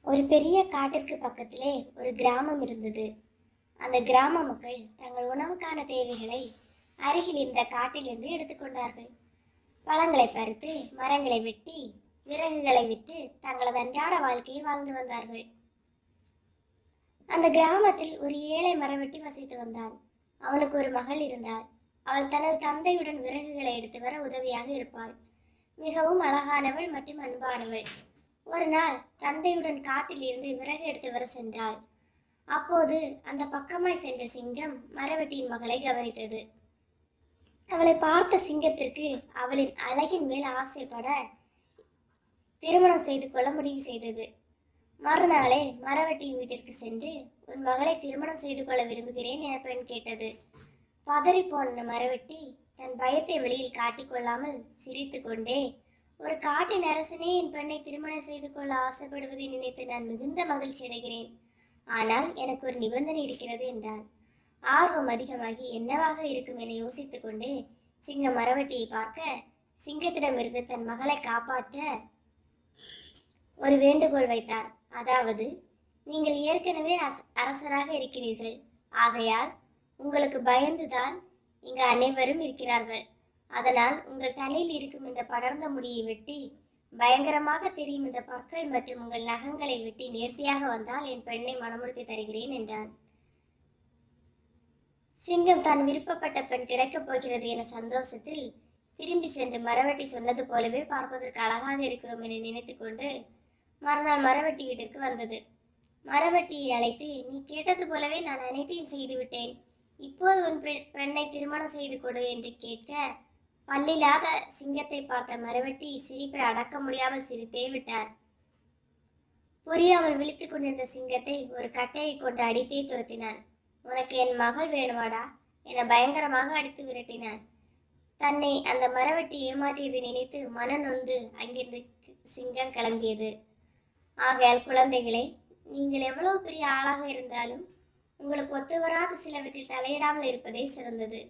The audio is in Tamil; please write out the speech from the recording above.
ஒரு பெரிய காட்டிற்கு பக்கத்திலே ஒரு கிராமம் இருந்தது. அந்த கிராம மக்கள் தங்கள் உணவுக்கான தேவைகளை அருகில் இருந்த காட்டிலிருந்து எடுத்துக்கொண்டார்கள். பழங்களை பறித்து, மரங்களை வெட்டி, விறகுகளை விட்டு தங்களது அன்றாட வாழ்க்கையை வாழ்ந்து வந்தார்கள். அந்த கிராமத்தில் ஒரு ஏழை மரவெட்டி வசித்து வந்தான். அவனுக்கு ஒரு மகள் இருந்தாள். அவள் தனது தந்தையுடன் விறகுகளை எடுத்து வர உதவியாக இருப்பாள். மிகவும் அழகானவள் மற்றும் அன்பானவள். ஒரு நாள் தந்தையுடன் காட்டில் இருந்து விறகு எடுத்து வர சென்றாள். அப்போது அந்த பக்கமாய் சென்ற சிங்கம் மரவெட்டியின் மகளை கவனித்தது. அவளை பார்த்த சிங்கத்திற்கு அவளின் அழகின் மேல் ஆசைப்பட திருமணம் செய்து கொள்ள முடிவு செய்தது. மறுநாளே மரவெட்டியின் வீட்டிற்கு சென்று, உன் மகளை திருமணம் செய்து கொள்ள விரும்புகிறேன் என பெண் கேட்டது. பதறி போன மரவெட்டி தன் பயத்தை வெளியில் காட்டிக்கொள்ளாமல் சிரித்து கொண்டே, ஒரு காட்டின் அரசனே என் பெண்ணை திருமணம் செய்து கொள்ள ஆசைப்படுவதை நினைத்து நான் மிகுந்த மகிழ்ச்சி அடைகிறேன். ஆனால் எனக்கு ஒரு நிபந்தனை இருக்கிறது என்றான். ஆர்வம் அதிகமாகி என்னவாக இருக்கும் என யோசித்துக் கொண்டு சிங்கம் மரவெட்டியை பார்க்க, சிங்கத்திடமிருந்து தன் மகளை காப்பாற்ற ஒரு வேண்டுகோள் வைத்தார். அதாவது, நீங்கள் ஏற்கனவே அரசராக இருக்கிறீர்கள். ஆகையால் உங்களுக்கு பயந்துதான் இங்கு அனைவரும் இருக்கிறார்கள். அதனால் உங்கள் தலையில் இருக்கும் இந்த படர்ந்த முடியை வெட்டி, பயங்கரமாக தெரியும் இந்த பற்கள் மற்றும் உங்கள் நகங்களை வெட்டி நேர்த்தியாக வந்தால் என் பெண்ணை மணமுடித்து தருகிறேன் என்றான். சிங்கம் தான் விருப்பப்பட்ட பெண் கிடைக்கப் போகிறது என சந்தோஷத்தில் திரும்பி சென்று மரவெட்டி சொன்னது போலவே பார்ப்பதற்கு அழகாக இருக்கிறோம் என நினைத்து கொண்டு மறுநாள் மரவெட்டி வீட்டிற்கு வந்தது. மரவெட்டியை அழைத்து, நீ கேட்டது போலவே நான் அனைத்தையும் செய்து விட்டேன். இப்போது உன் பெண்ணை திருமணம் செய்து கொடு என்று கேட்க, பல்லில்லாத சிங்கத்தை பார்த்த மரவெட்டி சிரிப்பை அடக்க முடியாமல் சிரித்தே விட்டார். புரியாமல் விழித்துக் கொண்டிருந்த சிங்கத்தை ஒரு கட்டையை கொண்டு அடித்தே துரத்தினான். உனக்கு என் மகள் வேணுமாடா என பயங்கரமாக அடித்து விரட்டினான். தன்னை அந்த மரவெட்டி ஏமாற்றியதை நினைத்து மன நொந்து அங்கிருந்து சிங்கம் கிளம்பியது. ஆகையால் குழந்தைகளே, நீங்கள் எவ்வளவு பெரிய ஆளாக இருந்தாலும் உங்களுக்கு ஒத்து வராத சிலவற்றில் தலையிடாமல் இருப்பதே சிறந்தது.